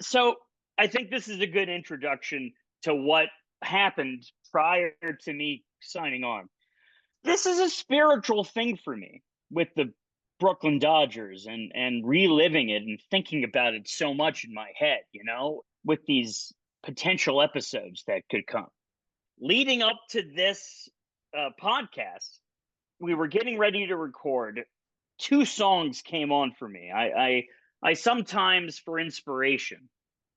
So I think this is a good introduction to what happened prior to me signing on. This is a spiritual thing for me with the Brooklyn Dodgers and reliving it and thinking about it so much in my head, with these potential episodes that could come. Leading up to this podcast, we were getting ready to record. Two songs came on for me. I sometimes, for inspiration,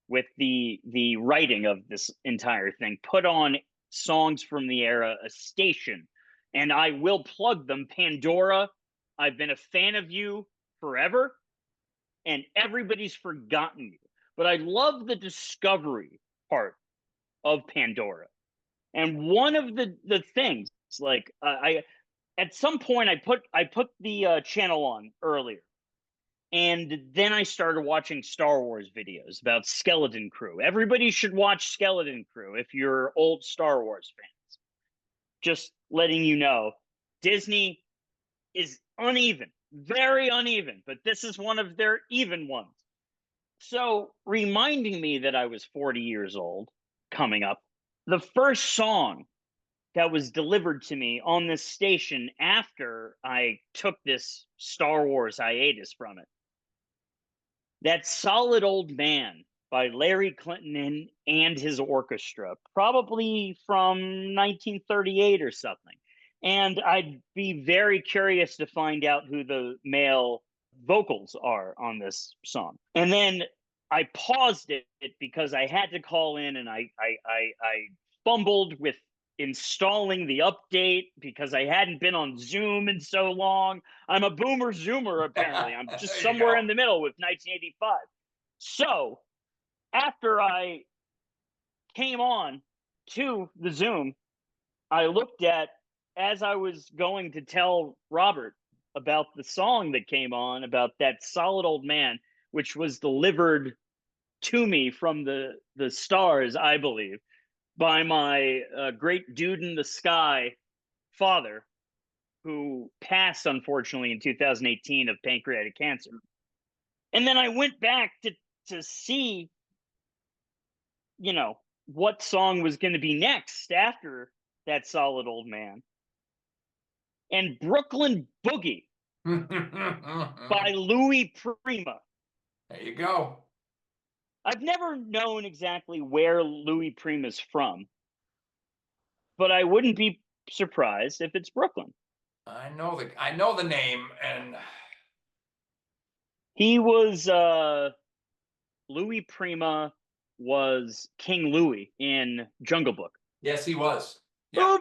with the writing of this entire thing, put on songs from the era, a station, and I will plug them. Pandora, I've been a fan of you forever, and everybody's forgotten you. But I love the discovery part of Pandora. And one of the things, like I at some point I put the channel on earlier, and then I started watching Star Wars videos about Skeleton Crew. Everybody should watch Skeleton Crew if you're old Star Wars fans. Just letting you know, Disney is uneven, very uneven, but this is one of their even ones. So, reminding me that I was 40 years old coming up, the first song that was delivered to me on this station after I took this Star Wars hiatus from it, That Solid Old Man by Larry Clinton and his orchestra, probably from 1938 or something. And I'd be very curious to find out who the male vocals are on this song. And then I paused it because I had to call in, and I fumbled with installing the update because I hadn't been on Zoom in so long. I'm a boomer zoomer, apparently. I'm just somewhere in the middle with 1985. So after I came on to the Zoom, I looked at, as I was going to tell Robert about the song that came on, about That Solid Old Man, which was delivered to me from the stars, I believe, by my great dude in the sky father, who passed, unfortunately, in 2018 of pancreatic cancer. And then I went back to see, what song was going to be next after That Solid Old Man. And Brooklyn Boogie by Louis Prima. There you go. I've never known exactly where Louis Prima's from, but I wouldn't be surprised if it's Brooklyn. I know the name, and he was Louis Prima was King Louis in Jungle Book. Yes, he was. Yeah.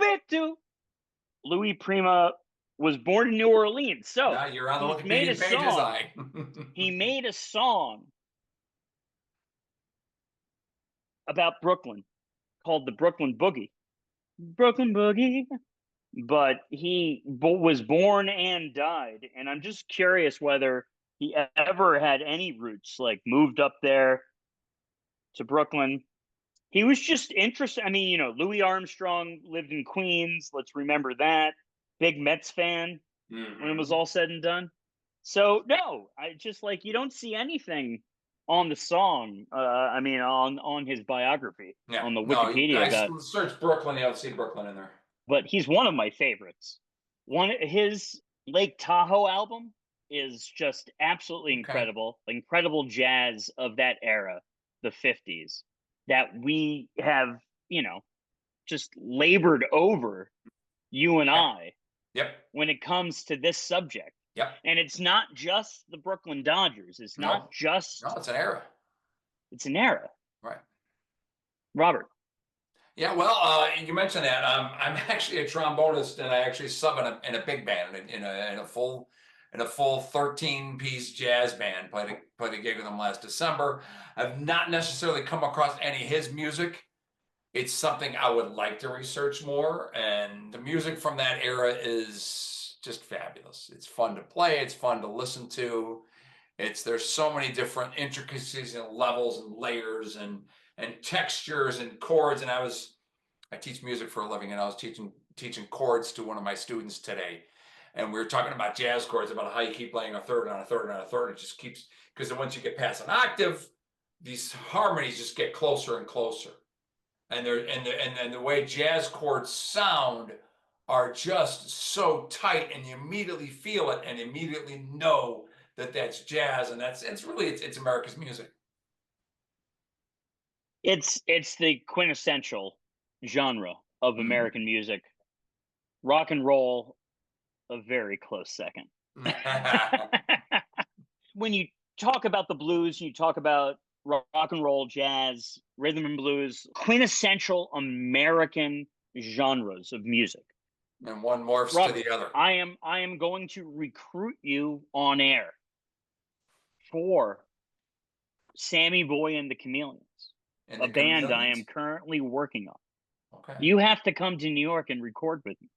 Louis Prima was born in New Orleans, so now you're on the Wikipedia page. He made a song about Brooklyn called the Brooklyn Boogie. Brooklyn Boogie. But he was born and died, and I'm just curious whether he ever had any roots, like moved up there to Brooklyn. He was just interested. I mean, Louis Armstrong lived in Queens. Let's remember that. Big Mets fan when it was all said and done. So, no, I just, you don't see anything on the song. On his biography, on the Wikipedia. Search Brooklyn, you'll see Brooklyn in there. But he's one of my favorites. His Lake Tahoe album is just absolutely incredible. Incredible jazz of that era, the 50s, that we have, just labored over, you and I. Yep. When it comes to this subject. Yep. And it's not just the Brooklyn Dodgers. It's not just. No, it's an era. It's an era. Right. Robert. Yeah, well, you mentioned that. I'm actually a trombonist, and I actually sub in a big band, in a full 13-piece jazz band. Played a gig with them last December. I've not necessarily come across any of his music. It's something I would like to research more, and the music from that era is just fabulous. It's fun to play. It's fun to listen to. There's so many different intricacies and levels and layers and textures and chords. And I teach music for a living, and I was teaching chords to one of my students today. And we were talking about jazz chords, about how you keep playing a third on a third on a third. It just keeps, because once you get past an octave, these harmonies just get closer and closer. And the way jazz chords sound are just so tight, and you immediately feel it and immediately know that that's jazz, and it's America's music. It's the quintessential genre of Mhm. American music. Rock and roll, a very close second. When you talk about the blues, you talk about rock and roll, jazz, rhythm and blues, quintessential American genres of music. And one morphs to Robert, the other. I am going to recruit you on air for Sammy Boy and the Chameleons, And a the band I am chameleons. currently working on. Okay. You have to come to New York and record with me.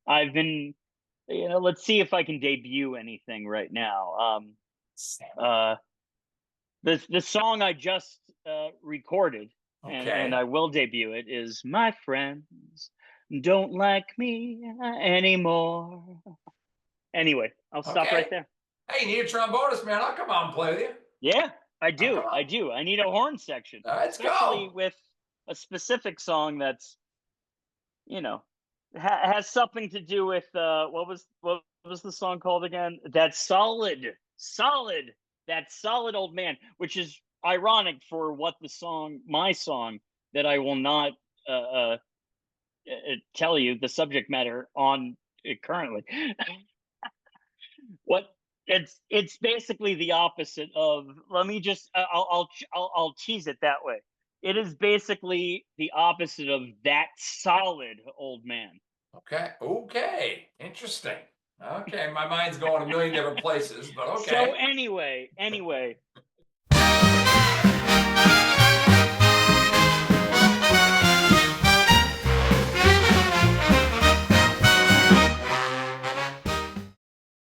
I've been, let's see if I can debut anything right now. Uh, the song I just recorded, and Okay. I will debut it, is "My Friends Don't Like Me Anymore." Anyway, I'll stop right Okay. there. Hey, you need a trombonist, man? I'll come out and play with you. Yeah, I I'll do. come I out. do. I need a horn section, Let's especially go. with a specific song that's, you know, has something to do with what was the song called again? That solid old man, which is ironic for what my song that I will not uh, uh, tell you the subject matter on it currently. What it's basically the opposite of. Let me just I'll tease it that way. It is basically the opposite of that solid old man. Okay. Okay. Interesting. Okay. My mind's going a million different places, but So okay. anyway,